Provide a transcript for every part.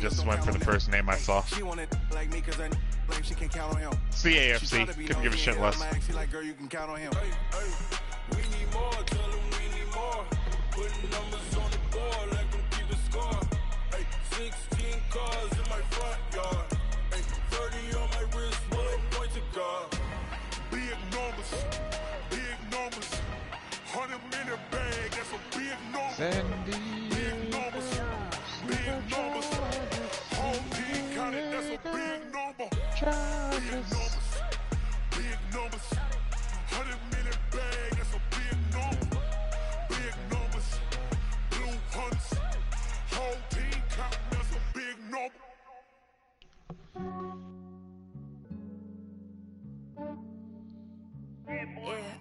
just went for the first name I saw. CAFC. Couldn't give a shit less.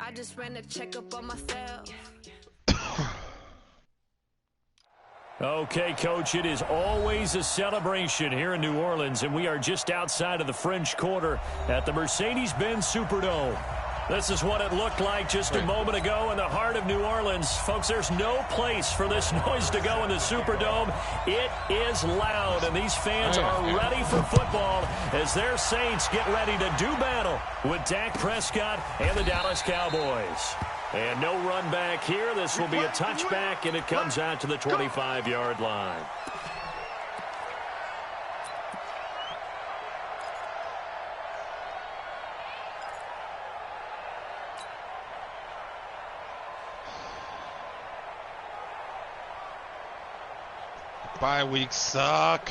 I just ran a checkup on myself. Okay, Coach, it is always a celebration here in New Orleans, and we are just outside of the French Quarter at the Mercedes-Benz Superdome. This is what it looked like just a moment ago in the heart of New Orleans. Folks, there's no place for this noise to go in the Superdome. It is loud, and these fans are ready for football as their Saints get ready to do battle with Dak Prescott and the Dallas Cowboys. And no run back here. This will be a touchback, and it comes out to the 25-yard line. Bye weeks suck.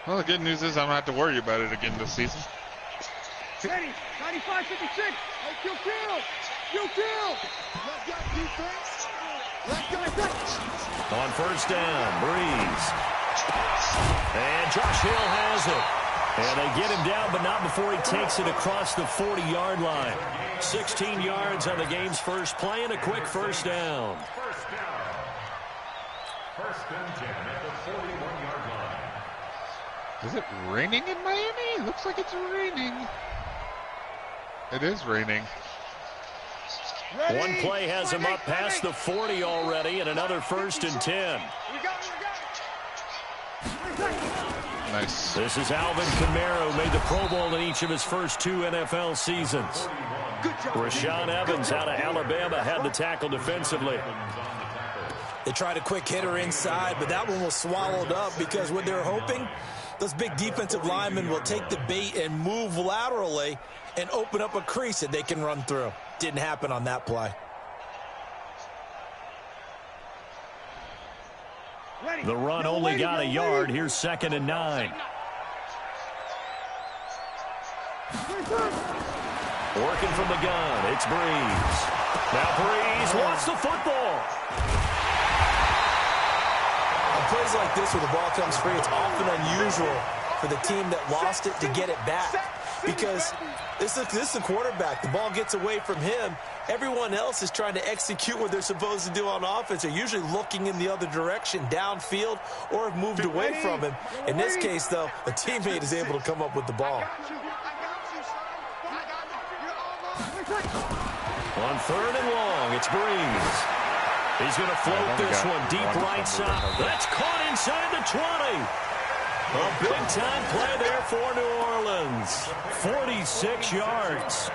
Well, the good news is I don't have to worry about it again this season. Ready, 95, 56. Hey, you kill. Let's go defense. Let's go. On first down, Breeze. And Josh Hill has it. And they get him down, but not before he takes it across the 40-yard line. 16 yards on the game's first play and a quick first down. First and 10 at the 41-yard line. Is it raining in Miami? Looks like it's raining. It is raining. Ready. One play has him up past the 40 already, and another first and 10. Nice. This is Alvin Kamara, who made the Pro Bowl in each of his first 2 NFL seasons. Rashaan Evans out of Alabama had the tackle defensively. They tried a quick hitter inside, but that one was swallowed up because what they're hoping, those big defensive linemen will take the bait and move laterally and open up a crease that they can run through. Didn't happen on that play. The run only got a yard. Here's 2nd and 9. Working from the gun, it's Breeze. Now Breeze wants the football. On plays like this where the ball comes free, it's often unusual for the team that lost it to get it back. Because this is the quarterback. The ball gets away from him. Everyone else is trying to execute what they're supposed to do on offense. They're usually looking in the other direction, downfield, or have moved away from him. In this case, though, a teammate is able to come up with the ball. On 3rd and long, it's Breeze. He's going to float this one deep right side. That's caught inside the 20. A big-time play there for New Orleans. 46 yards.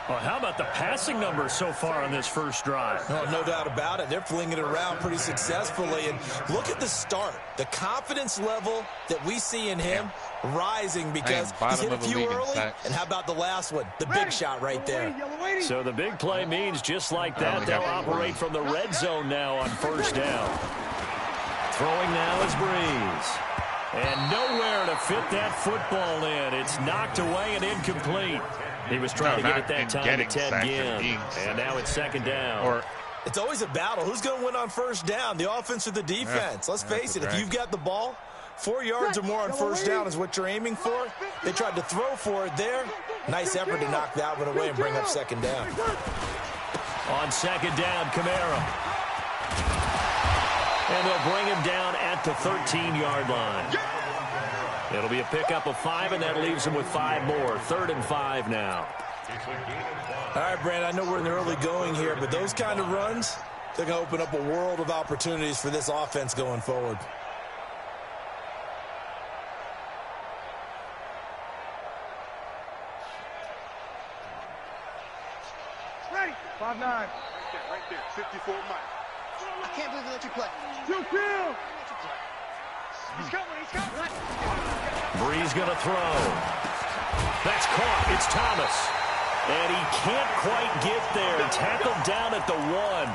Well, how about the passing numbers so far on this first drive? Oh, no doubt about it. They're flinging it around pretty successfully. And look at the start. The confidence level that we see in him rising because he's hit a few early. And how about the last one? The big shot right there. So the big play means just like that, they'll operate from the red zone now on first down. Throwing now is Breeze. And nowhere to fit that football in. It's knocked away and incomplete. He was trying to get it that time to Ted Ginn. And now it's 2nd down. It's always a battle. Who's going to win on first down, the offense or the defense? Let's face it, if you've got the ball, 4 yards or more on first down is what you're aiming for. They tried to throw for it there. Nice effort to knock that one away and bring up 2nd down. On 2nd down, Kamara. And they'll bring him down at the 13-yard line. It'll be a pickup of 5, and that leaves him with 5 more. 3rd and 5 now. All right, Brand, I know we're in the early going here, but those kind of runs, They're going to open up a world of opportunities for this offense going forward. Ready. 5-9. Right there. 54 Mike. I can't believe they let you play. You kill. He's coming. Bree's going to throw. That's caught. It's Thomas. And he can't quite get there. Tackled down at the 1.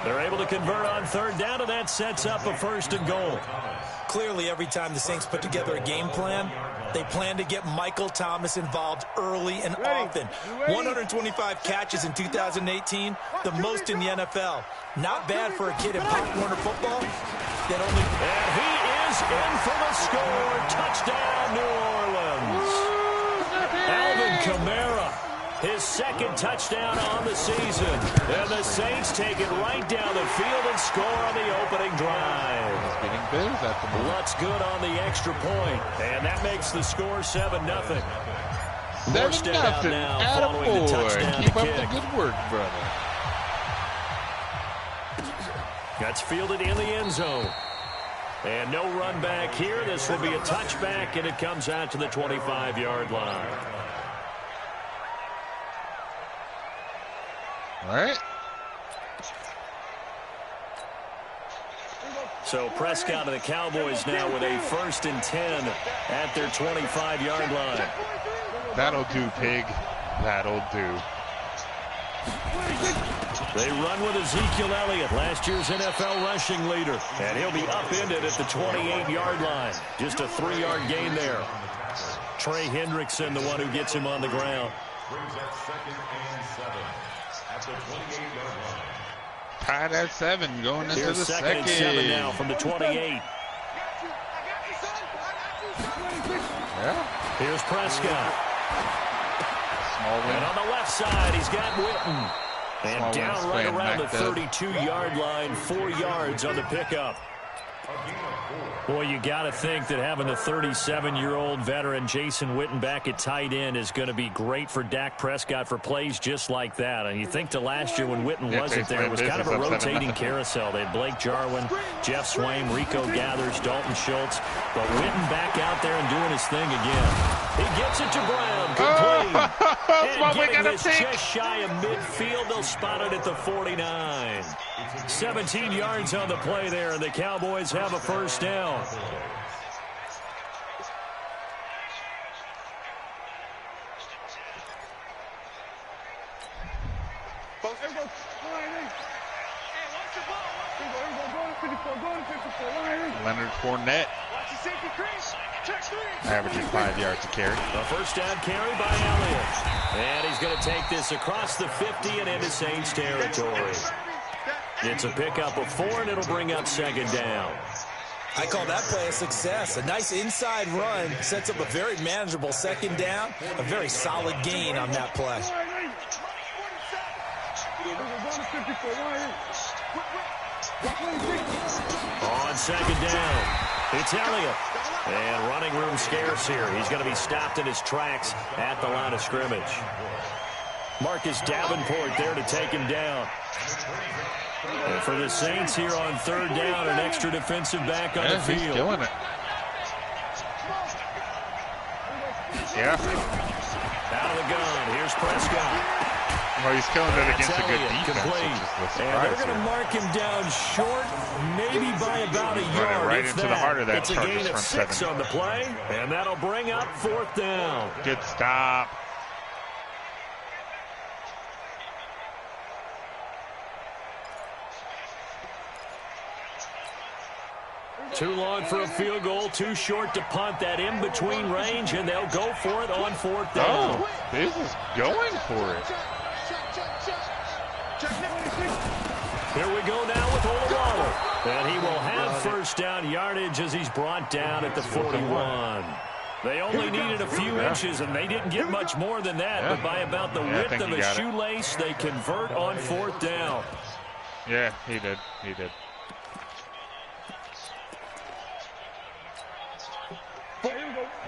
They're able to convert on third down, and that sets up a 1st and goal. Clearly, every time the Saints put together a game plan, they plan to get Michael Thomas involved early and often. 125 catches in 2018, the most in the NFL. Not bad for a kid in Pop Warner football. And he is in for the score. Touchdown, New Orleans. Alvin Kamara, his 2nd touchdown on the season. And the Saints take it right down the field and score on the opening drive. Getting Bears at the moment. Lutz good on the extra point. And that makes the score 7-0. 7-0. Out now following the touchdown Keep to up kick. the good work, brother. That's fielded in the end zone. And no run back here. This will be a touchback, and it comes out to the 25-yard line. All right. So Prescott and the Cowboys now with a 1st and 10 at their 25-yard line. That'll do, Pig. That'll do. They run with Ezekiel Elliott, last year's NFL rushing leader. And he'll be upended at the 28-yard line. Just a 3-yard gain there. Trey Hendrickson, the one who gets him on the ground. Brings up 2nd and 7 at the 28-yard line. Tied at 7 going into Here's the 2nd and 7 now from the 28. Yeah. Here's Prescott. Small win. And on the left side, he's got Witten. And Small down right playing around the Mac Dub. 32-yard line, 4 yards on the pickup. Boy, you got to think that having the 37-year-old veteran Jason Witten back at tight end is going to be great for Dak Prescott for plays just like that. And you think to last year when Witten wasn't there, it was kind of a rotating carousel. They had Blake Jarwin, Jeff Swaim, Rico Gathers, Dalton Schultz. But Witten back out there and doing his thing again. He gets it to Brown, complete. And getting this just shy of midfield, they'll spot it at the 49. 17 yards on the play there, and the Cowboys have a 1st down. Leonard Fournette averaging 5 yards a carry. A 1st down carry by Elliott. And he's going to take this across the 50 and into Saints territory. It's a pickup of 4, and it'll bring up 2nd down. I call that play a success. A nice inside run sets up a very manageable 2nd down. A very solid gain on that play. On 2nd down, it's Elliott. And running room scarce here. He's going to be stopped in his tracks at the line of scrimmage. Marcus Davenport there to take him down. And for the Saints here on 3rd down, an extra defensive back on the field. He's killing it. Yeah. Out of the gun. Here's Prescott. Well, he's killing it against a good defense, complete. which is the surprise And they're going to here. mark him down short, maybe by about a yard. Right if into the heart of that It's a Chargers gain of front 6 7. on the play, and that'll bring up 4th down. Good stop. Too long for a field goal, too short to punt. That in-between range, and they'll go for it on 4th down. Oh, this is going for it. Here we go now with Olawale. And he will have 1st down yardage as he's brought down at the 41. They only needed a few inches, and they didn't get much more than that. But by about the width of a shoelace, they convert on 4th down. Yeah, he did. He did.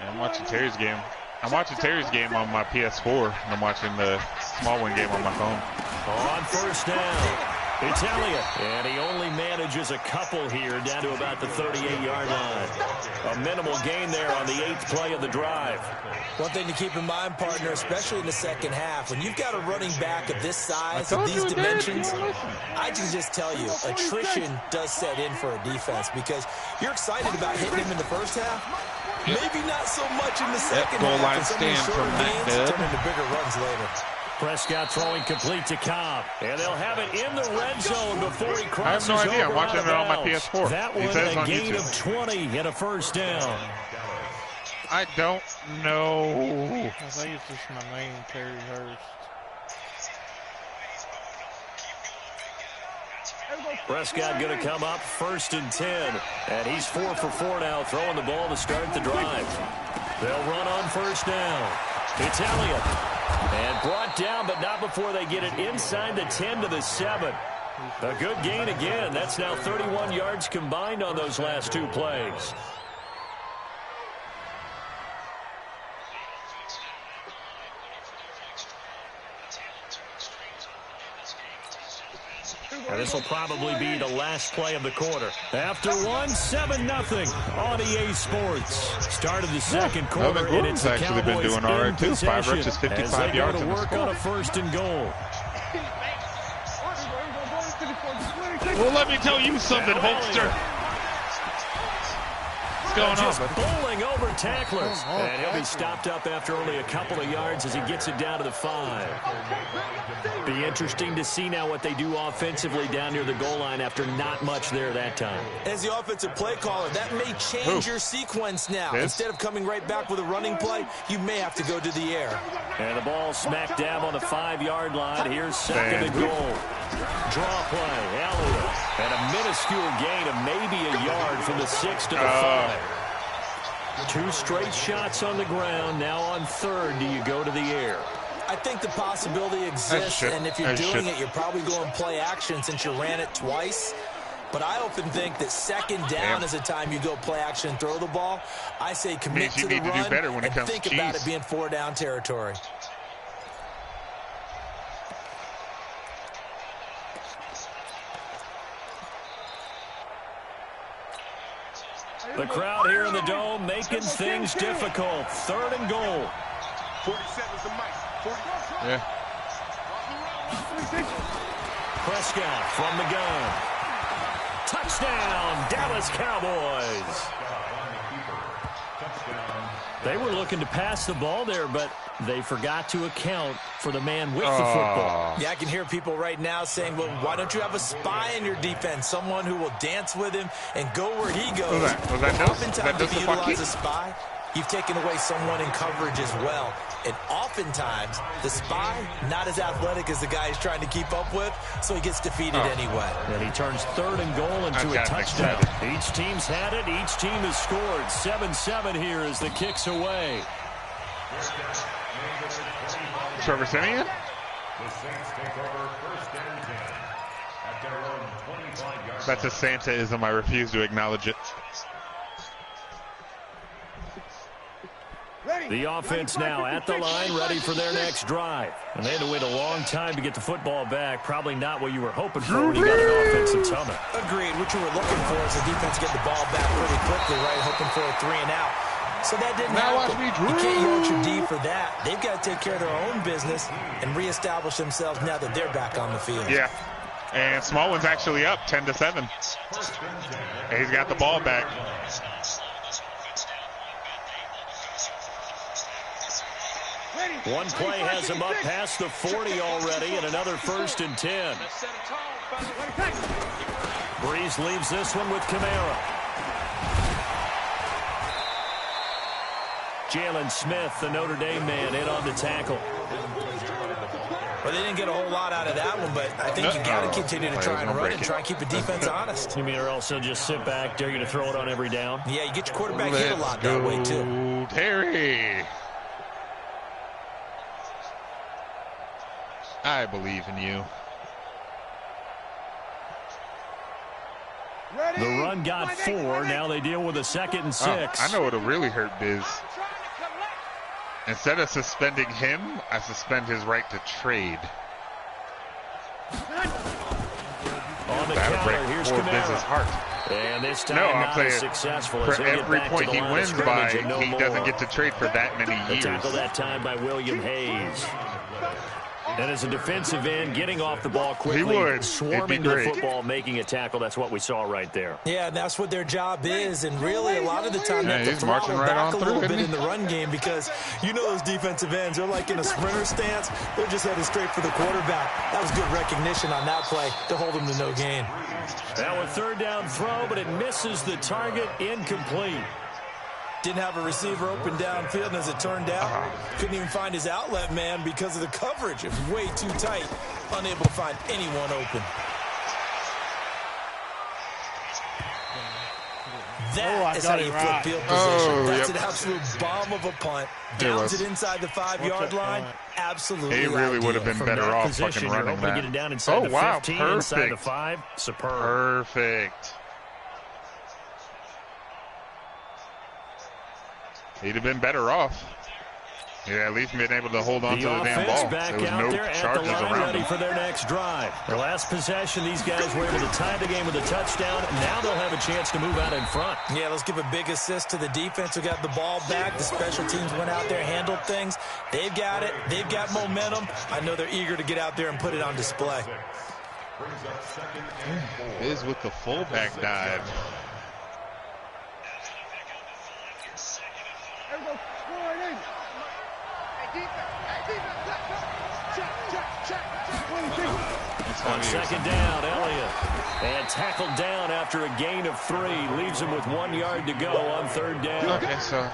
I'm watching Terry's game. I'm watching Terry's game on my PS4, and I'm watching the Smallwin game on my phone. On 1st down, Italia, and he only manages a couple here down to about the 38-yard line. A minimal gain there on the 8th play of the drive. One thing to keep in mind, partner, especially in the second half, when you've got a running back of this size, of these dimensions, I can just tell you, attrition does set in for a defense because you're excited about hitting him in the first half. Maybe not so much in the second goal half. line stand from that bid. Turn into bigger runs later. Prescott throwing complete to Cobb, and they'll have it in the red zone before he crosses over. I have no idea. I'm watching it on my bounds. PS4. That It one says a on gain YouTube. of 20 and a first down. I don't know. I think it's just my name, Terry Hurst. Prescott going to come up 1st and 10, and he's 4 for 4 now, throwing the ball to start the drive. They'll run on first down. Italia, and brought down, but not before they get it inside the 10 to the 7. A good gain again. That's now 31 yards combined on those last 2 plays. And this will probably be the last play of the quarter. After one, 7-0 on EA Sports. Started the second quarter, and it's the actually been Cowboys doing all right, in too. 5 possession rushes, 55 as they yards go in to the work score. on a 1st and goal. Well, let me tell you something, Holster. What's going on, Just bowling over tacklers. And he'll be stopped up after only a couple of yards as he gets it down to the 5. Be interesting to see now what they do offensively down near the goal line after not much there that time. As the offensive play caller, that may change your sequence now. Instead of coming right back with a running play, you may have to go to the air. And the ball smacked down on the 5-yard line. Here's 2nd and goal. Draw play, Elliott. And a minuscule gain of maybe a yard from the 6 to the 5. 2 straight shots on the ground. Now on 3rd, do you go to the air? I think the possibility exists, and if you're doing it, you're probably going play action since you ran it twice. But I often think that 2nd down is a time you go play action and throw the ball. I say commit to the run and think about it being 4-down territory. The crowd here in the Dome making things difficult. 3rd and goal. 47's the mic. Yeah. Prescott from the gun. Touchdown, Dallas Cowboys. They were looking to pass the ball there, but they forgot to account for the man with the football. Yeah, I can hear people right now saying, well, why don't you have a spy in your defense, someone who will dance with him and go where he goes. Was that Oftentimes, if you utilize a spy, you've taken away someone in coverage as well. And oftentimes, the spy, not as athletic as the guy he's trying to keep up with, so he gets defeated anyway. And he turns 3rd and goal into a touchdown. Each team's had it. Each team has scored. 7-7 here as the kick's away. Trevor Simeon? The Saints take over 1st and 10 at their own 25-yard line. That's a Santa-ism. I refuse to acknowledge it. The offense now at the line, ready for their next drive. And they had to wait a long time to get the football back. Probably not what you were hoping for when you got an offensive tunnel. Agreed. What you were looking for is the defense get the ball back pretty quickly, right? Hoping for a 3 and out. So that didn't happen. You can't yell at your D for that. They've got to take care of their own business and reestablish themselves now that they're back on the field. Yeah. And Smallwood's actually up 10-7. And he's got the ball back. One play has him up past the 40 already, and another 1st and 10. Breeze leaves this one with Kamara. Jalen Smith, the Notre Dame man, in on the tackle. Well, they didn't get a whole lot out of that one, but I think you got to continue to try and run and try and keep the defense honest. You mean or else they'll just sit back, dare you to throw it on every down? Yeah, you get your quarterback hit a lot that way, too. Terry. I believe in you. The run got 4. Now they deal with a 2nd and 6. I know what'll really hurt Biz. Instead of suspending him, I suspend his right to trade. the That'll counter. break Here's poor Biz's Kamara. heart. And this time No, I'm not saying as successful. for As every point he wins by, he doesn't get to trade for that many The years. tackle that time by William Hayes. And as a defensive end, getting off the ball quickly, He would. swarming It'd be the great. football, making a tackle. That's what we saw right there. Yeah, and that's what their job is. And really, a lot of the time, Yeah, they have to he's marching throttle right back on a little through, bit isn't in the run game because you know those defensive ends, they're like in a sprinter stance. They're just headed straight for the quarterback. That was good recognition on that play to hold him to no gain. Now a third down throw, but it misses the target, incomplete. Didn't have a receiver open downfield, and as it turned out, couldn't even find his outlet man because of the coverage. It was way too tight, unable to find anyone open. That is how you flip field position. That's an absolute bomb of a punt. Downs it inside the 5-yard line. Absolutely. He really would have been From better that off position, fucking you're running hoping to that. get it down inside the 15, inside the 5. Superb. Perfect. He'd have been better off. Yeah, at least been able to hold on to the damn ball. Back There was out no there at charges the line, around ready him. for their next drive. Their last possession, these guys were able to tie the game with a touchdown. Now they'll have a chance to move out in front. Yeah, let's give a big assist to the defense who got the ball back. The special teams went out there, handled things. They've got it. They've got momentum. I know they're eager to get out there and put it on display. Biz with the fullback dive. On second down, Elliott. And tackled down after a gain of 3. Leaves him with 1 yard to go on third down. Okay, so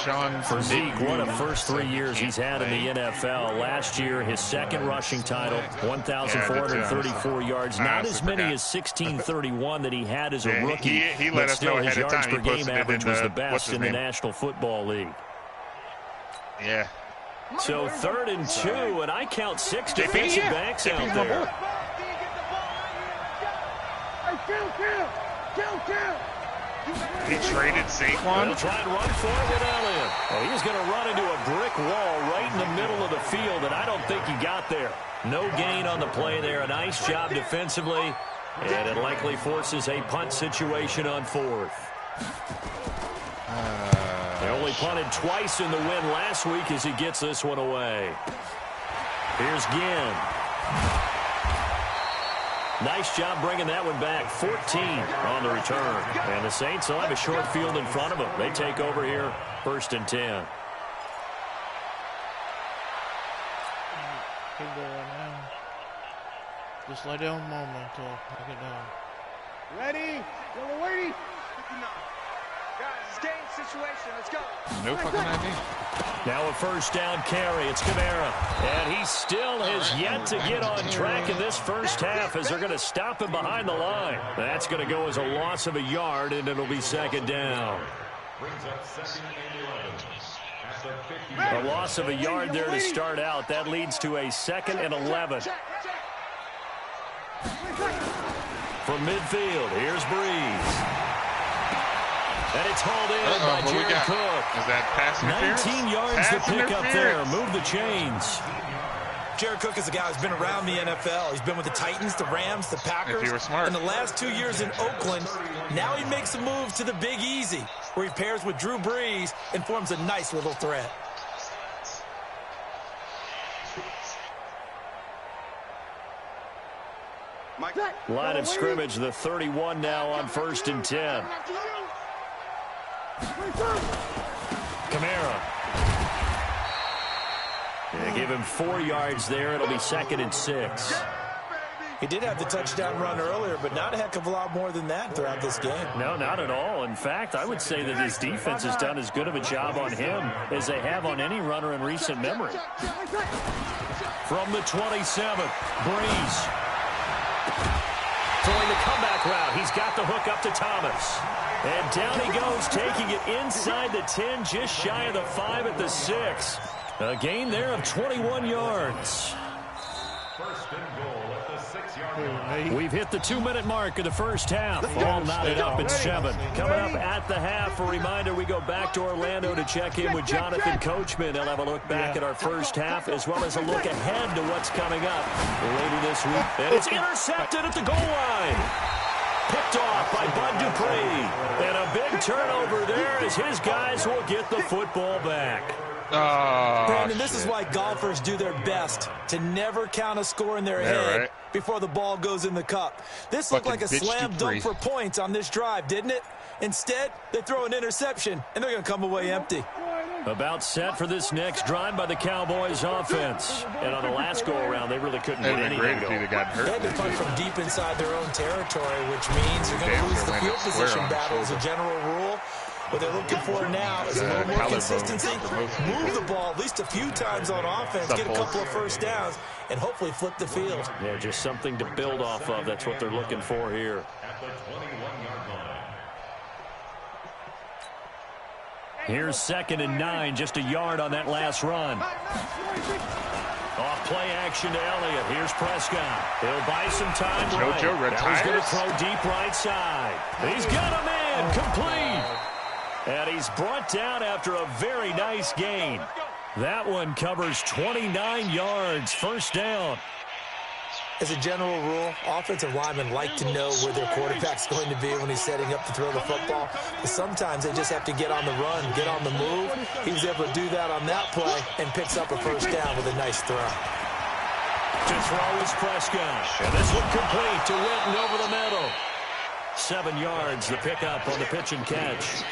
Sean For Zeke, what a first 3 years he's had in the NFL. Last year, his second rushing title, 1,434 yards. Not as many as 1,631 that he had as a rookie. He let us know ahead of time. His yards per game average was the best what's his in the name? National Football League. Yeah. So 3rd and 2, and I count 6 defensive backs out there. He traded Saquon. He'll try and run for it with Elliott. Well, he's going to run into a brick wall right in the middle of the field, and I don't think he got there. No gain on the play there. A nice job defensively, and it likely forces a punt situation on 4th. They only punted twice in the win last week as he gets this one away. Here's Ginn. Nice job bringing that one back. 14 on the return. And the Saints will have a short field in front of them. They take over here, 1st and 10. Just lay down a moment until I get down. Ready? We're waiting. Guys, it's game situation. Let's go. No fucking idea. Now a first down carry. It's Kamara. And he still has yet to get on track in this first half as they're going to stop him behind the line. That's going to go as a loss of a yard, and it'll be 2nd down. A loss of a yard there to start out. That leads to a 2nd and 11. From midfield, here's Breeze. And it's hauled in by Jared Cook. Is that pass interference? 19 yards pass to pick up there. interference. Move the chains. Jared Cook is a guy who's been around the NFL. He's been with the Titans, the Rams, the Packers. If you were smart. In the last 2 years in Oakland, now he makes a move to the Big Easy, where he pairs with Drew Brees and forms a nice little threat. Line of scrimmage, the 31 now on 1st and 10. Kamara. They give him 4 yards there. It'll be 2nd and 6. He did have the touchdown run earlier, but not a heck of a lot more than that throughout this game. No, not at all. In fact, I would say that his defense has done as good of a job on him as they have on any runner in recent memory. From the 27th, Breeze. Throwing the comeback route. He's got the hook up to Thomas. And down he goes, taking it inside the 10, just shy of the 5 at the 6. A gain there of 21 yards. 1st and goal at the 6-yard We've hit the 2-minute mark of the first half. All knotted up at 7. Coming up at the half, a reminder, we go back to Orlando to check in with Jonathan Coachman. He'll have a look back at our first half as well as a look ahead to what's coming up later this week. And it's intercepted at the goal line. Picked off by Bud Dupree. And a big turnover there as his guys will get the football back. Brandon, this is why golfers do their best to never count a score in their head before the ball goes in the cup. This looked like a slam dunk for points on this drive, didn't it? Instead, they throw an interception, and they're going to come away empty. About set for this next drive by the Cowboys offense. And on the last go-around, they really couldn't get anything going. They had to punt from deep inside their own territory, which means you're going to lose the field position battle as a general rule. What they're looking for now is a little more consistency, move the ball at least a few times on offense, get a couple of first downs, and hopefully flip the field. Yeah, just something to build off of. That's what they're looking for here. Here's 2nd and 9, just a yard on that last run. Off play action to Elliott. Here's Prescott. He'll buy some time. JoJo retires. Now he's going to throw deep right side. He's got a man complete. And he's brought down after a very nice gain. That one covers 29 yards. First down. As a general rule, offensive linemen like to know where their quarterback's going to be when he's setting up to throw the football. But sometimes they just have to get on the run, get on the move. He was able to do that on that play and picks up a first down with a nice throw. To throw is Prescott. And this one complete to Witten over the middle. 7 yards, the pickup on the pitch and catch.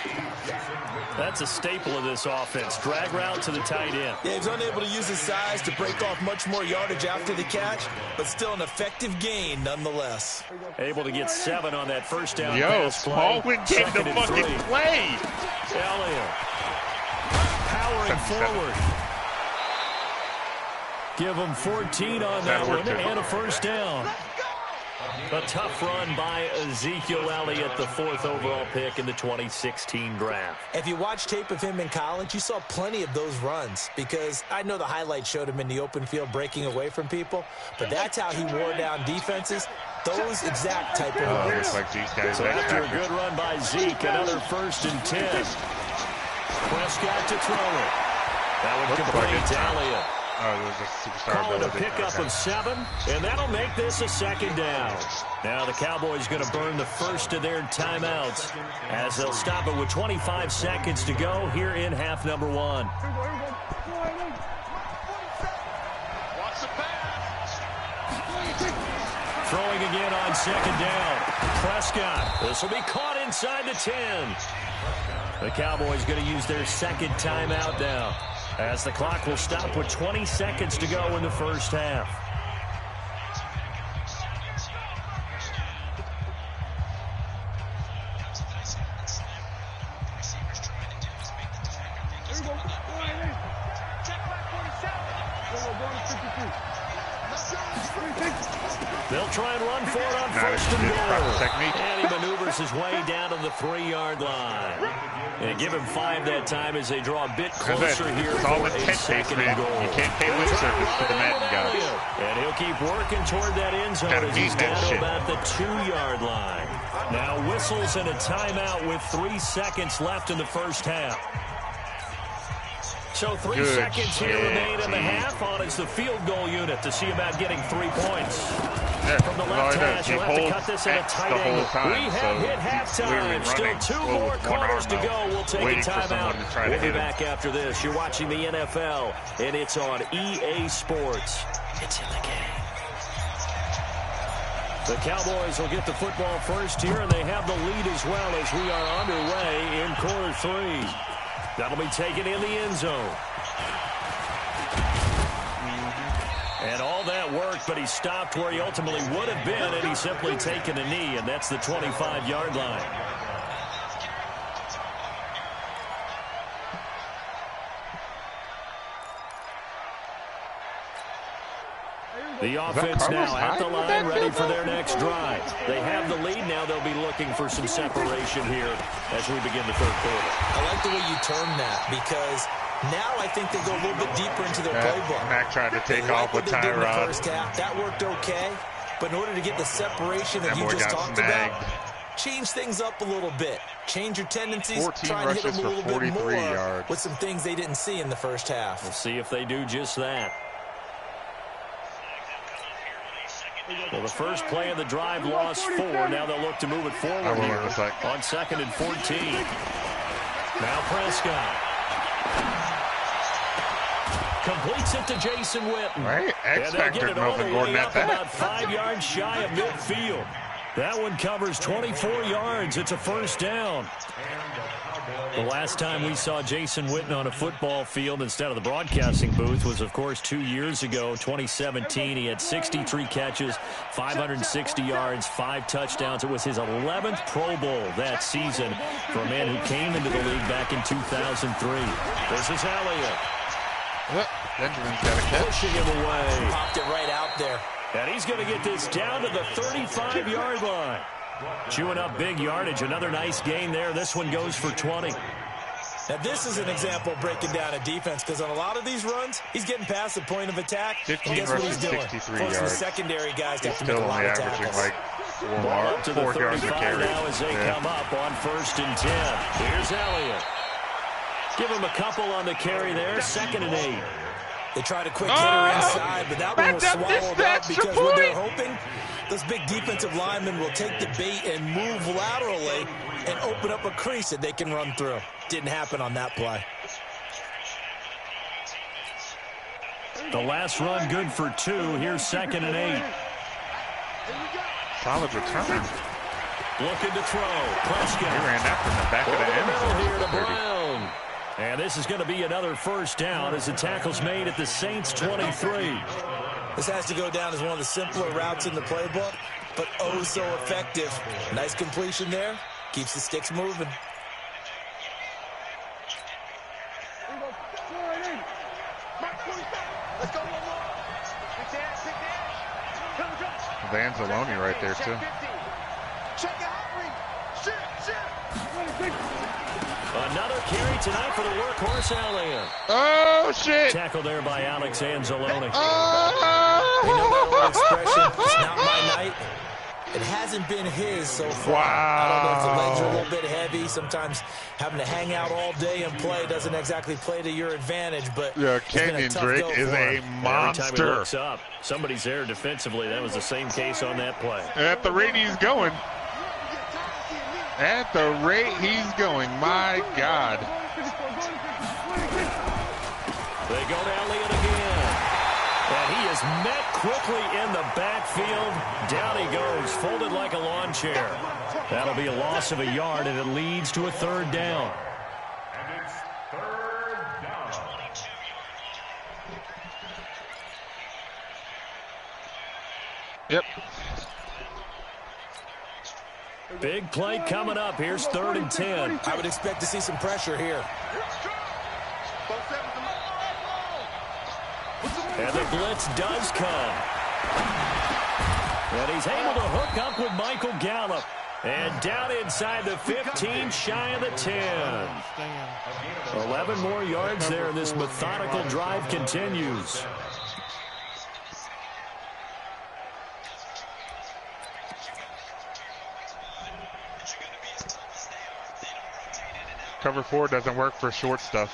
That's a staple of this offense. Drag route to the tight end. Yeah, he's unable to use his size to break off much more yardage after the catch, but still an effective gain nonetheless. Able to get 7 on that first down. Yo, Smallwood came to fucking play. Elliott powering forward. Give him 14 on that one and a first down. A tough run by Ezekiel Elliott, the 4th overall pick in the 2016 draft. If you watch tape of him in college, you saw plenty of those runs because I know the highlights showed him in the open field breaking away from people, but that's how he wore down defenses, those exact type of runs. Like these guys so after a good run by Zeke, another 1st and 10. Prescott to throw it. That would complete to Elliott. Call it a pickup of 7, and that'll make this a 2nd down. Now the Cowboys going to burn the first of their timeouts as they'll stop it with 25 seconds to go here in half number 1. Throwing again on 2nd down. Prescott. This will be caught inside the 10. The Cowboys going to use their 2nd timeout now, as the clock will stop with 20 seconds to go in the first half. They'll try and run for it on 1st and goal. And he maneuvers his way down to the 3-yard line. And give him 5 that time as they draw a bit closer here for a 2nd and goal. You can't pay lip service to the Madden guys. And he'll keep working toward that end zone as he's down to about the 2-yard line. Now whistles and a timeout with 3 seconds left in the first half. So 3 seconds here remain in the half. On is the field goal unit to see about getting 3 points. From the left hash, you'll have to cut this at a tight angle. We have hit halftime. Still 2 more quarters to go. We'll take a timeout. We'll be back after this. You're watching the NFL, and it's on EA Sports. It's in the game. The Cowboys will get the football first here, and they have the lead as well as we are underway in quarter 3. That'll be taken in the end zone. And all that worked, but he stopped where he ultimately would have been, and he's simply taken a knee, and that's the 25-yard line. The offense now at the line, ready for their next drive. They have the lead now. They'll be looking for some separation here as we begin the 3rd quarter. I like the way you termed that because now I think they go a little bit deeper into their playbook. Mac tried to take off with Tyrod. That worked okay. But in order to get the separation that you just talked about, change things up a little bit. Change your tendencies, 14 try and hit them a little bit more yards. with some things they didn't see in the first half. We'll see if they do just that. Well, the first play of the drive lost 4. Now they'll look to move it forward here on 2nd and 14. Now Prescott. Completes it to Jason Witten. Right? X-Factor Melvin Gordon at that. About 5 yards shy of midfield. That one covers 24 yards. It's a first down. The last time we saw Jason Witten on a football field instead of the broadcasting booth was, of course, 2 years ago, 2017. He had 63 catches, 560 yards, 5 touchdowns. It was his 11th Pro Bowl that season for a man who came into the league back in 2003. This is Elliott. Benjamin's got a catch. Pushing him away. Popped it right out there. And he's going to get this down to the 35-yard line. Chewing up big yardage. Another nice gain there. This one goes for 20. Now, this is an example of breaking down a defense, because on a lot of these runs, he's getting past the point of attack. 15 guess what he's rushes, doing? 63 Forcing the yards. secondary guys to have to Still make a lot only of averaging tackles. like Ball up to the 4 yards a 35 carry. now as they come up on 1st and 10. Here's Elliott. Give him a couple on the carry there. 2nd and 8. They tried a quick hitter inside, but that one was swallowed up because what they're hoping, those big defensive linemen will take the bait and move laterally and open up a crease that they can run through. Didn't happen on that play. The last run good for 2. Here's 2nd and 8. Solid return. Looking to throw. Prescott. He ran that from the back of the end zone. Here to Brown. And this is going to be another first down as the tackle's made at the Saints' 23. This has to go down as one of the simpler routes in the playbook, but oh so effective. Nice completion there. Keeps the sticks moving. Vanzalone right there, too. Another carry tonight for the workhorse, Elliott. Oh, shit. Tackle there by Alex Anzalone. Oh. You know that old expression, it's not my night. It hasn't been his so far. Wow. I don't know if the legs are a little bit heavy. Sometimes having to hang out all day and play doesn't exactly play to your advantage, but Yeah, it's been a Kenyon tough Drake go is for a him. monster. Every time he looks up, somebody's there defensively. That was the same case on that play. At the rate he's going. At the rate he's going, my God. They go to Elliott again. And he is met quickly in the backfield. Down he goes, folded like a lawn chair. That'll be a loss of a yard, and it leads to a 3rd down. And it's 3rd down. Yep. Big play coming up. Here's 3rd and 10. I would expect to see some pressure here. And the blitz does come. And he's able to hook up with Michael Gallup. And down inside the 15, shy of the 10. 11 more yards there, and this methodical drive continues. Cover 4 doesn't work for short stuff.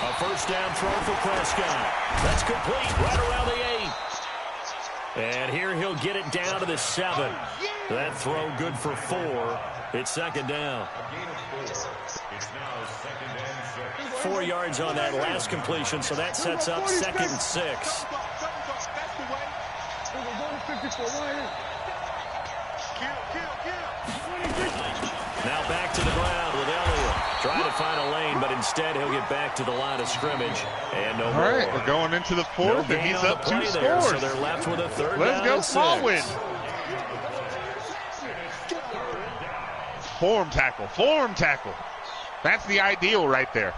A first down throw for Prescott. That's complete right around the 8. And here he'll get it down to the 7. That throw good for 4. It's 2nd down. 4 yards on that last completion, so that sets up 2nd and 6. Now back to the ground with Elliott. Trying to find a lane, but instead he'll get back to the line of scrimmage. And no more. All right, we're going into the 4th, and he's up 2 scores. There, so they're left with a 3rd Let's down go, and small 6. win. Form tackle, form tackle. That's the ideal right there.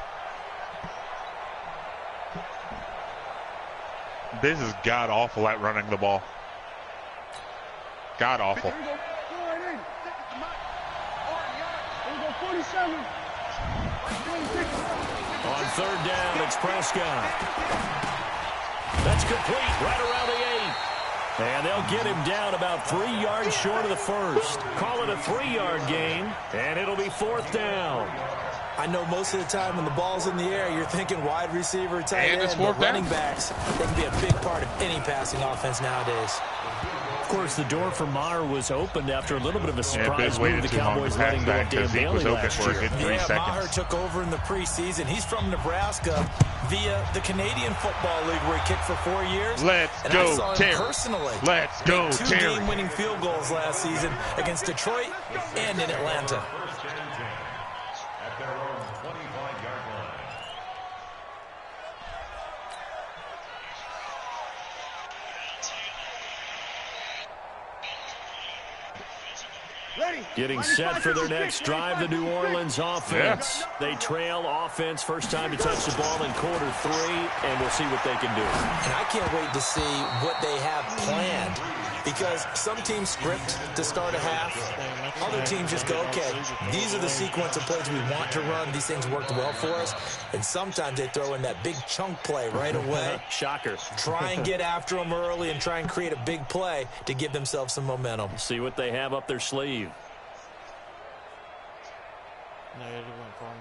This is god-awful at running the ball. God-awful. On third down, it's Prescott. That's complete right around the 8. And they'll get him down about 3 yards short of the first. Call it a 3-yard gain, and it'll be fourth down. I know most of the time when the ball's in the air, you're thinking wide receiver, tight And it's end, but fourth down. running backs, they can be a big part of any passing offense nowadays. Of course, the door for Maher was opened after a little bit of a Yeah, surprise waited move. The too long to Cowboys pass letting go back of Dan because he Bailey was open last for a year. good 3 Yeah, Maher seconds. took over in the preseason. He's from Nebraska via the Canadian Football League where he kicked for 4 years. Let's and go, I saw him Terry. personally Let's go, make 2 Terry. game-winning field goals last season against Detroit and in Atlanta. First and 10 at their own 25-yard line. Getting set for their next drive, the New Orleans offense. They trail offense, first time to touch the ball in quarter 3, and we'll see what they can do. And I can't wait to see what they have planned, because some teams script to start a half. Other teams just go, okay, these are the sequence of plays we want to run. These things worked well for us. And sometimes they throw in that big chunk play right away. Shocker. Try and get after them early and try and create a big play to give themselves some momentum. See what they have up their sleeve.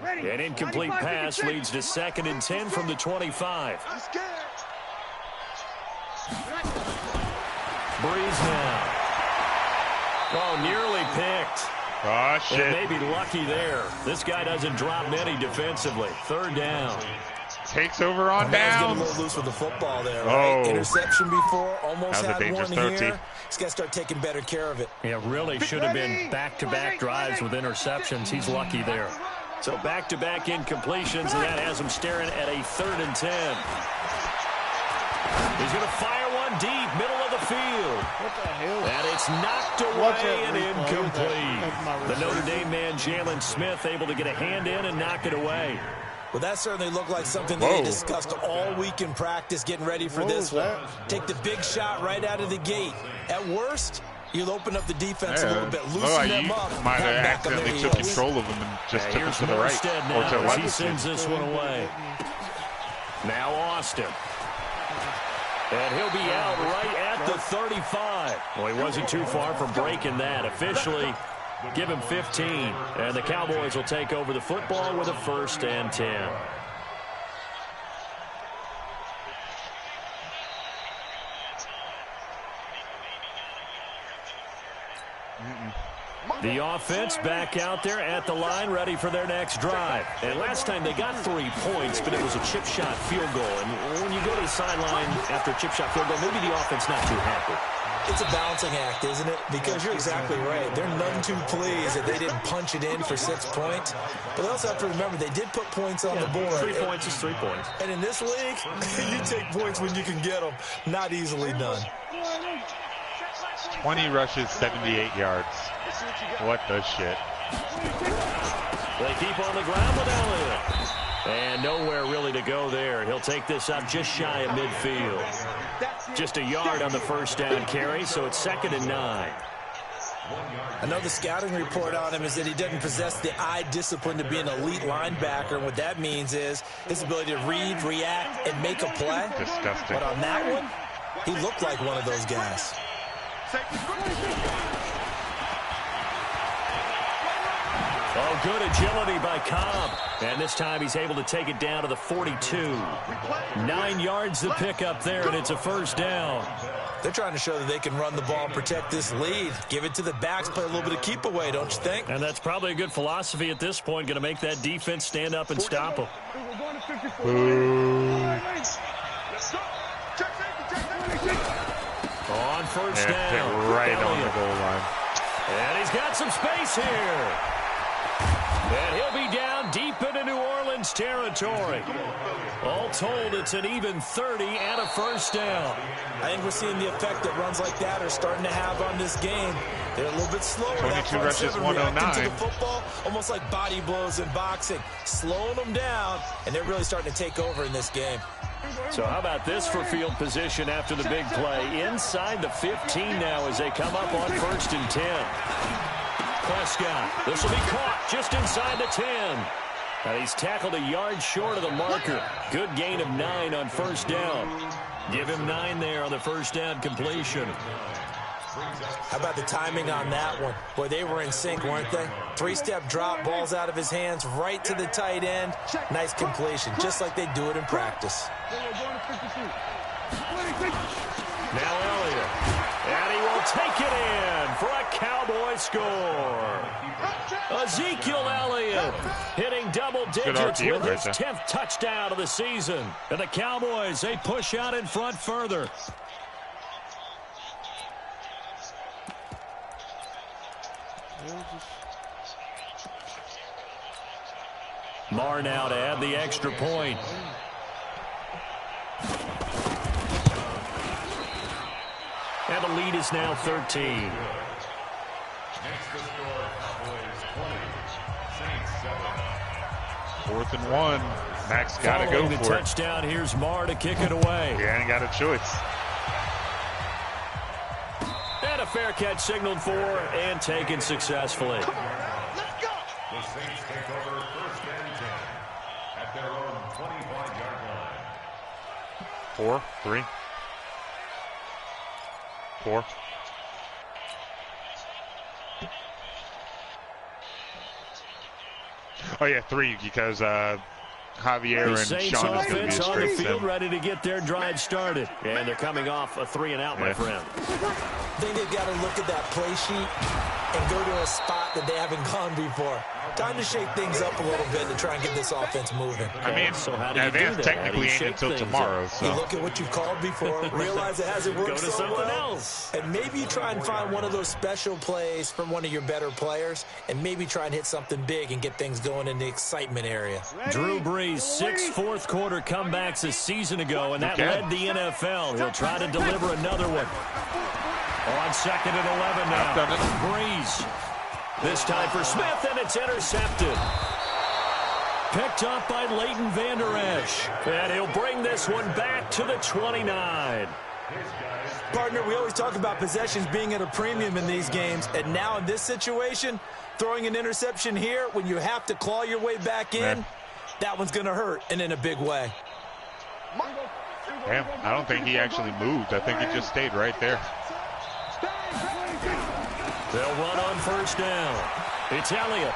An incomplete pass leads to 2nd and 10 from the 25. Breeze now. Oh, nearly picked. Oh, shit. And maybe lucky there. This guy doesn't drop many defensively. Third down. Takes over on Man's getting a down. little loose with the football there, right? Oh. Interception before, almost That was a had one dangerous throw, here. T. He's got to start taking better care of it. Yeah, really should have been back-to-back drives with interceptions. He's lucky there. So back-to-back incompletions, and that has him staring at a 3rd and 10. He's going to fire one deep, middle of the field. What the hell? And it's knocked away and incomplete. The Notre Dame man, Jalen Smith, able to get a hand in and knock it away. Well, that certainly looked like something that they discussed all week in practice, getting ready for this one. Take the big shot right out of the gate. At worst, you'll open up the defense a little bit, loosen them up, might have have back on their accidentally took heels. control of them and just took it Here's to the right Morstead or now to the as he left. sends this one away. Now Austin. And he'll be out right at the 35. Well, he wasn't too far from breaking that. Officially, give him 15. And the Cowboys will take over the football with a 1st and 10. The offense back out there at the line, ready for their next drive. And last time they got 3 points, but it was a chip shot field goal. And when you go to the sideline after a chip shot field goal, maybe the offense not too happy. It's a balancing act, isn't it? Because you're exactly right. They're none too pleased that they didn't punch it in for 6 points. But they also have to remember they did put points on the board. 3 points is 3 points. And in this league, you take points when you can get them. Not easily done. 20 rushes, 78 yards. What the shit? They keep on the ground with Elliott. And nowhere really to go there. He'll take this up just shy of midfield. Just a yard on the first down carry, so it's 2nd and 9. I know the scouting report on him is that he doesn't possess the eye discipline to be an elite linebacker. And what that means is his ability to read, react, and make a play. Disgusting. But on that one, he looked like one of those guys. Oh, good agility by Cobb. And this time he's able to take it down to the 42. 9 yards to pick up there, and it's a 1st down. They're trying to show that they can run the ball and protect this lead. Give it to the backs, play a little bit of keep away, don't you think? And that's probably a good philosophy at this point, going to make that defense stand up and stop them. On first down. Right on the goal line. And he's got some space here. And he'll be down deep into New Orleans territory. All told, it's an even 30 and a 1st down. I think we're seeing the effect that runs like that are starting to have on this game. They're a little bit slower. 22 rushes, 109. To the football, almost like body blows in boxing, slowing them down, and they're really starting to take over in this game. So how about this for field position after the big play? Inside the 15 now as they come up on 1st and 10. Prescott, this will be caught just inside the 10. And he's tackled a yard short of the marker. Good gain of 9 on first down. Give him 9 there on the first down completion. How about the timing on that one? Boy, they were in sync, weren't they? 3-step drop, balls out of his hands, right to the tight end. Nice completion, just like they do it in practice. Now Elliott. And he will take it in for a Cowboy score. Ezekiel Elliott hitting double digits with his 10th touchdown of the season. And the Cowboys, they push out in front further. Marr now to add the extra point. And the lead is now 13. Next to score, Cowboys 20, Saints 7. 4th and 1. Max got to go Following the for it. Touchdown. Here's Marr to kick it away. Yeah, ain't got a choice. And a fair catch signaled for and taken successfully. The Saints take over 1st and 10 at their own 25-yard line. 4, 3, 4. Oh, yeah, 3, because Javier The and Saints Sean is going to be offense a on the straight field, 7. ready to get their drive started. And they're coming off a 3-and-out, my friend. I think they've got to look at that play sheet and go to a spot that they haven't gone before. Time to shake things up a little bit to try and get this offense moving. I mean, So how do you do advance that? technically How do you ain't until shake things tomorrow. up? You So look at what you've called before, realize it hasn't worked Go to so something well, else. and maybe you try and find one of those special plays from one of your better players, and maybe try and hit something big and get things going in the excitement area. Drew Brees, 6 fourth-quarter comebacks a season ago, and that led the NFL. He'll try to deliver another one. On 2nd and 11 now. I've done it. Brees. This time for Smith, and it's intercepted. Picked up by Leighton Vander Esch. And he'll bring this one back to the 29. Partner, we always talk about possessions being at a premium in these games, and now in this situation, throwing an interception here when you have to claw your way back in, that one's going to hurt, and in a big way. Damn, I don't think he actually moved. I think he just stayed right there. They'll run on first down. It's Elliott.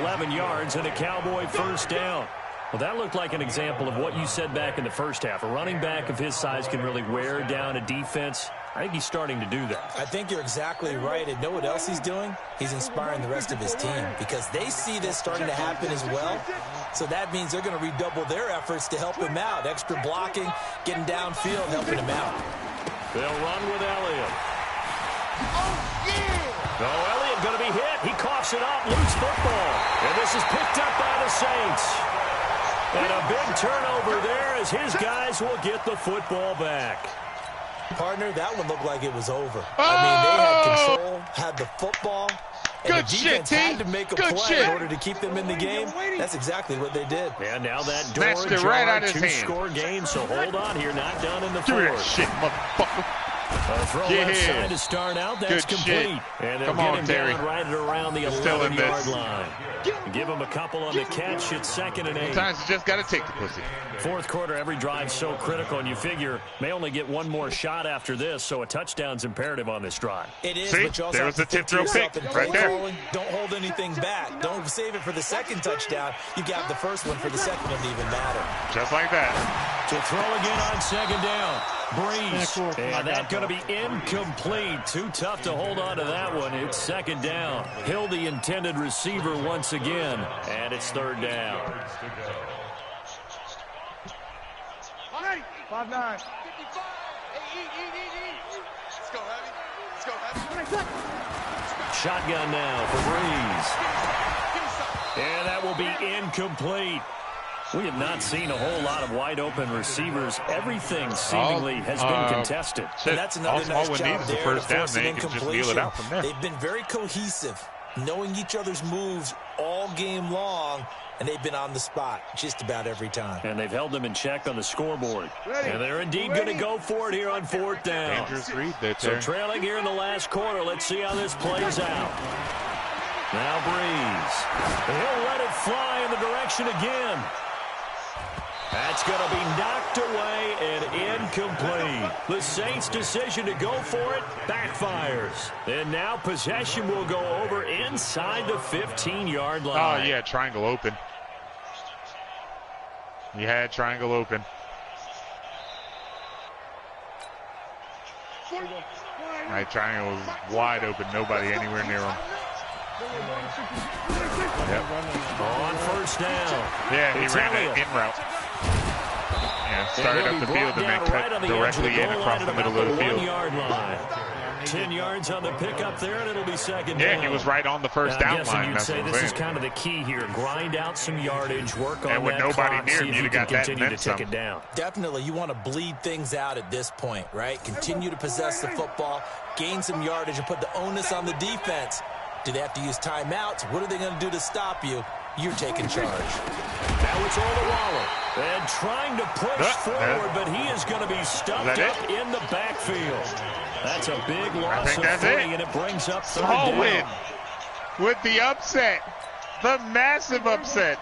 11 yards and a Cowboy first down. Well, that looked like an example of what you said back in the first half. A running back of his size can really wear down a defense. I think he's starting to do that. I think you're exactly right. And know what else he's doing? He's inspiring the rest of his team because they see this starting to happen as well. So that means they're going to redouble their efforts to help him out. Extra blocking, getting downfield, helping him out. They'll run with Elliott. Oh, Elliott going to be hit. He coughs it up, loose football. And this is picked up by the Saints. And a big turnover there as his guys will get the football back. Partner, that one looked like it was over. I mean, they had control, had the football, and Good the defense shit, had to make a Good play shit. in order to keep them in the game. That's exactly what they did. And now that door Snatched it right out of his hand. two-score game, so hold on here, not done in the Do that fourth. shit, motherfucker. A throw Yeah. left side to start out. That's Good complete. shit. And they'll Come get on, him Terry. down right at around the Still in 11-yard this. line. Give him a couple on the catch. It's 2nd and 8. Sometimes you just got to take the pussy. Fourth quarter, every drive so critical, and you figure may only get one more shot after this, so a touchdown's imperative on this drive. It is, See? but you also There have was to the think to tip throw yourself pick in right play there. calling, don't hold anything back. Don't save it for the second touchdown. You got the first one for the second one to even matter. Just like that. To throw again on 2nd down. Breeze. Back And that's going to be incomplete. Too tough to hold on to that one. It's 2nd down. Hill, the intended receiver once again. And it's 3rd down. 5'9". 55. Hey, eat. Let's go, Heavy. Let's go, Heavy. Shotgun now for Breeze. And that will be incomplete. We have not seen a whole lot of wide-open receivers. Everything seemingly has been contested. Shit. And that's another all nice we need job is the there first to down. force Then an you can just wheel it incompletion. out from there. They've been very cohesive, knowing each other's moves all game long, and they've been on the spot just about every time. And they've held them in check on the scoreboard. And they're indeed going to go for it here on 4th down. Dangerous read there, So Terry. trailing here in the last quarter. Let's see how this plays out. Now Breeze. He'll let it fly in the direction again. That's going to be knocked away and incomplete. The Saints' decision to go for it backfires. And now possession will go over inside the 15-yard line. Oh, yeah, triangle open. You had triangle open. Right, triangle was wide open. Nobody anywhere near him. Yep. On first down. Yeah, he ran it in route. Yeah, started up the field and then cut directly in across the middle of the field. 1 yard line. 10 yards on the pickup there, and it'll be second down. Yeah, he was right on the first down line. You'd say this is kind of the key here. Grind out some yardage, work on that clock, see if you can continue to take it down. Definitely, you want to bleed things out at this point, right? Continue to possess the football, gain some yardage, and put the onus on the defense. Do they have to use timeouts? What are they going to do to stop you? You're taking charge. Now it's Waller. And trying to push forward, but he is going to be stuffed up in the backfield. That's a big loss of 3, and it brings up third down. Win with the upset. The massive upset.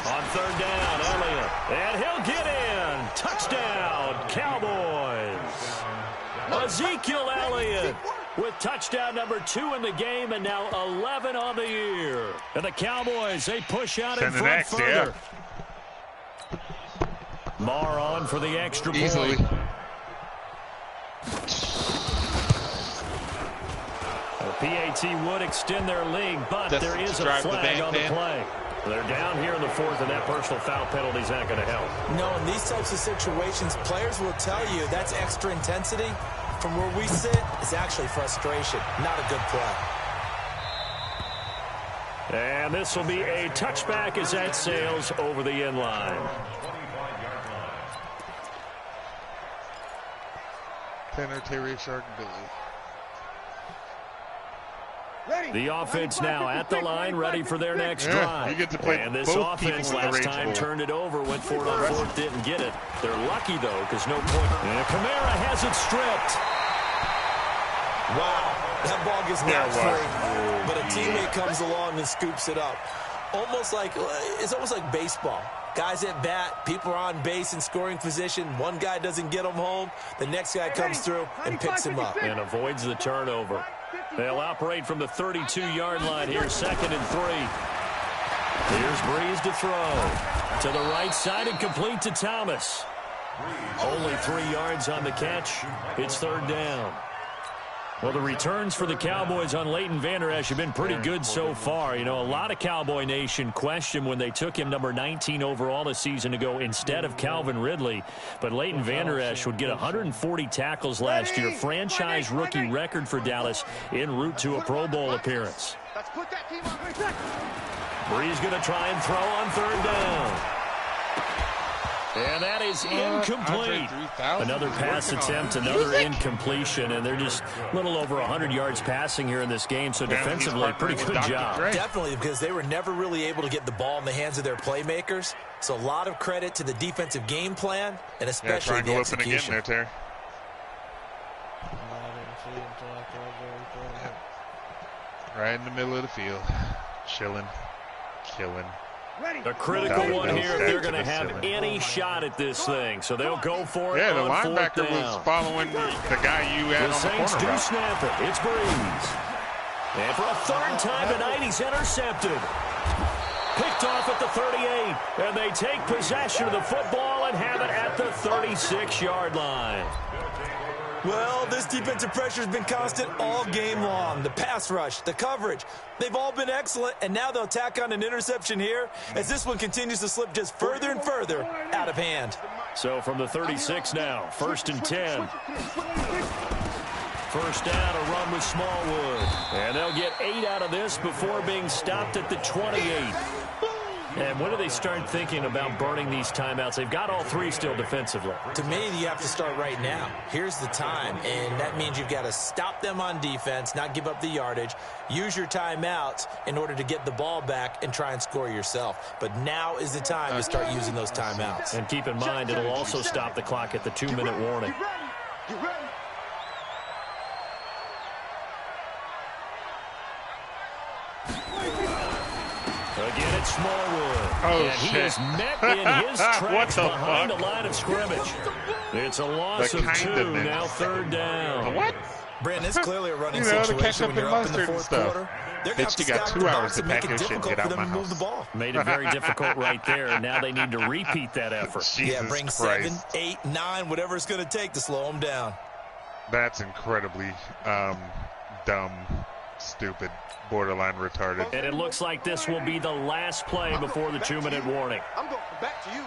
On third down, Elliott. And he'll get in. Touchdown, Cowboys. Ezekiel Elliott with touchdown number 2 in the game, and now 11 on the year. And the Cowboys, they push out in front further. Yeah. Marr on for the extra easily. point. The PAT would extend their lead, but there is a flag on the play. They're down here in the 4th, and that personal foul penalty is not going to help. No, in these types of situations, players will tell you that's extra intensity. From where we sit, it's actually frustration, not a good play. And this will be a touchback as that sails over the end line. Tanner, Terry, Shark, Billy. The offense now at the line, ready for their next drive. You get to play and this offense last time turned it over, went for it on 4th, didn't get it. They're lucky, though, because no point. And Kamara has it stripped. Wow, that ball gets knocked free, but a teammate comes along and scoops it up. It's almost like baseball. Guys at bat, people are on base in scoring position. One guy doesn't get him home. The next guy comes through and picks him up. And avoids the turnover. They'll operate from the 32-yard line here, 2nd and 3. Here's Breeze to throw. To the right side and complete to Thomas. Only 3 yards on the catch. It's 3rd down. Well, the returns for the Cowboys on Leighton Vander Esch have been pretty good so far. You know, a lot of Cowboy Nation questioned when they took him number 19 overall a season ago instead of Calvin Ridley. But Leighton Vander Esch would get 140 tackles last year, franchise rookie record for Dallas, en route to a Pro Bowl appearance. Breeze going to try and throw on 3rd down. And that is incomplete. Another pass attempt, another incompletion, and they're just a little over 100 yards passing here in this game, so defensively, pretty good job. Definitely, because they were never really able to get the ball in the hands of their playmakers, so a lot of credit to the defensive game plan, and especially the execution. Open again there, Terry. Right in the middle of the field. Chilling. Killing. A critical one here if they're going to have any shot at this thing. So they'll go for it. Yeah, the on linebacker was following the guy you had on the Saints corner. Do snap it. It's Breeze. And for a 3rd time tonight, he's intercepted. Picked off at the 38. And they take possession of the football and have it at the 36-yard line. Well, this defensive pressure has been constant all game long. The pass rush, the coverage, they've all been excellent, and now they'll tack on an interception here as this one continues to slip just further and further out of hand. So from the 36 now, 1st and 10. First down, a run with Smallwood. And they'll get 8 out of this before being stopped at the 28. And when do they start thinking about burning these timeouts? They've got all three still defensively. To me, you have to start right now. Here's the time, and that means you've got to stop them on defense, not give up the yardage, use your timeouts in order to get the ball back and try and score yourself. But now is the time to start using those timeouts. And keep in mind, it'll also stop the clock at the 2-minute warning. Get ready. Again, it's Smallwood. Oh, and he is met in his tracks behind the line of scrimmage. It's a loss of 2, now third down. What? Brandon, it's clearly a running To catch situation up when in you're up in the mustard and fourth stuff. quarter. They're going to have to Bitch, you got stack 2 the hours box to and make pack it your shit and difficult get for out them my to move the house. ball. Made it very difficult right there, and now they need to repeat that effort. Jesus Bring Christ. 7, 8, 9, whatever it's going to take to slow them down. That's incredibly dumb, stupid, borderline retarded. And it looks like this will be the last play before the 2-minute warning. I'm going back to you.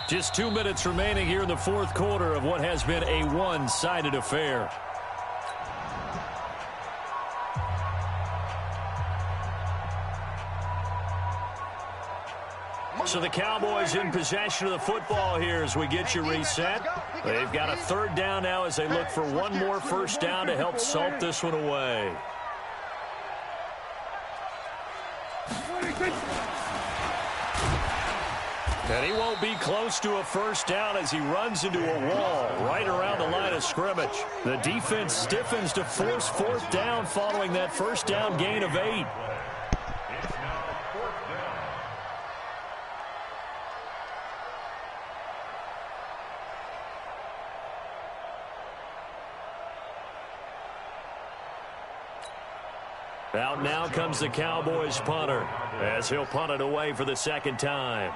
Just 2 minutes remaining here in the fourth quarter of what has been a one-sided affair. So the Cowboys in possession of the football here as we get you reset. They've got a third down now as they look for one more first down to help salt this one away. And he won't be close to a first down as he runs into a wall right around the line of scrimmage. The defense stiffens to force fourth down following that first down gain of 8. Out now comes the Cowboys punter as he'll punt it away for the second time.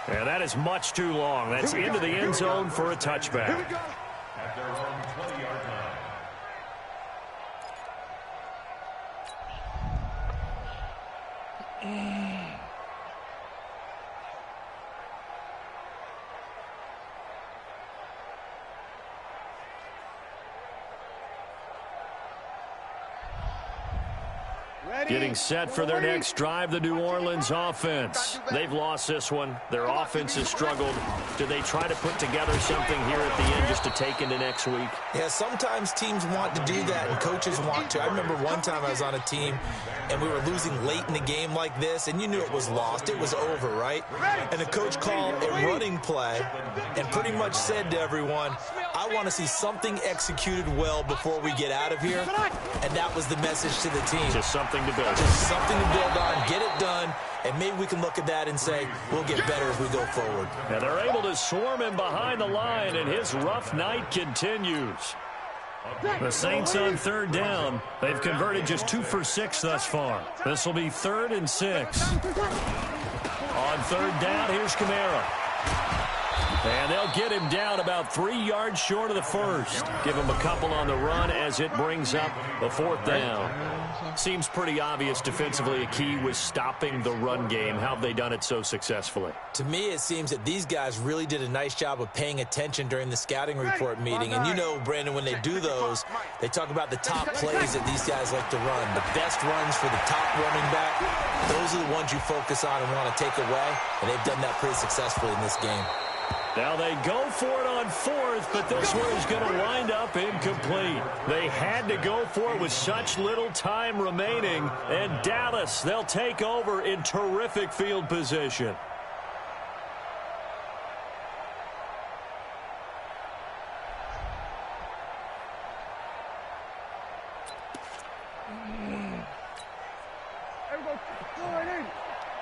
And that is much too long. That's into the end zone for a touchback. At their own 20-yard line. Getting set for their next drive, the New Orleans offense. They've lost this one. Their offense has struggled. Do they try to put together something here at the end just to take into next week? Yeah, sometimes teams want to do that and coaches want to. I remember one time I was on a team and we were losing late in the game like this, and you knew it was lost. It was over, right? And the coach called a running play and pretty much said to everyone, I want to see something executed well before we get out of here. And that was the message to the team. Just something to build. Just something to build on, get it done, and maybe we can look at that and say, we'll get better as we go forward. And they're able to swarm him behind the line, and his rough night continues. The Saints on third down. They've converted just 2 for 6 thus far. This will be 3rd and 6. On third down, here's Kamara. And they'll get him down about 3 yards short of the first. Give him a couple on the run as it brings up the 4th down. Seems pretty obvious defensively a key was stopping the run game. How have they done it so successfully? To me, it seems that these guys really did a nice job of paying attention during the scouting report meeting. And you know, Brandon, when they do those, they talk about the top plays that these guys like to run. The best runs for the top running back, those are the ones you focus on and want to take away. And they've done that pretty successfully in this game. Now they go for it on 4th, but this one is going to wind up incomplete. They had to go for it with such little time remaining. And Dallas, they'll take over in terrific field position. Everybody, go right in.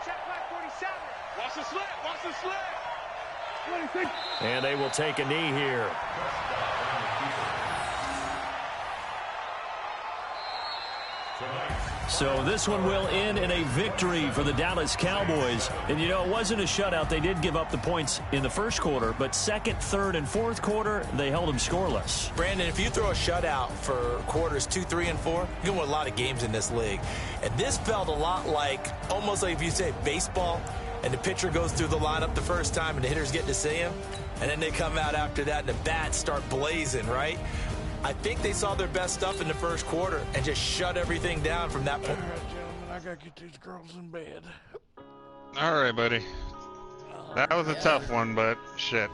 Check back 47. Watch the slant. Watch the slant. And they will take a knee here. Tonight's So this one will end in a victory for the Dallas Cowboys. And, you know, it wasn't a shutout. They did give up the points in the first quarter, but second, third, and fourth quarter, they held them scoreless. Brandon, if you throw a shutout for quarters 2, 3, and 4, you can win a lot of games in this league. And this felt a lot like, almost like if you say baseball, and the pitcher goes through the lineup the first time and the hitters get to see him, and then they come out after that and the bats start blazing, right? I think they saw their best stuff in the first quarter and just shut everything down from that point. All right, gentlemen, I gotta get these girls in bed. All right, buddy. That was a tough one, but shit.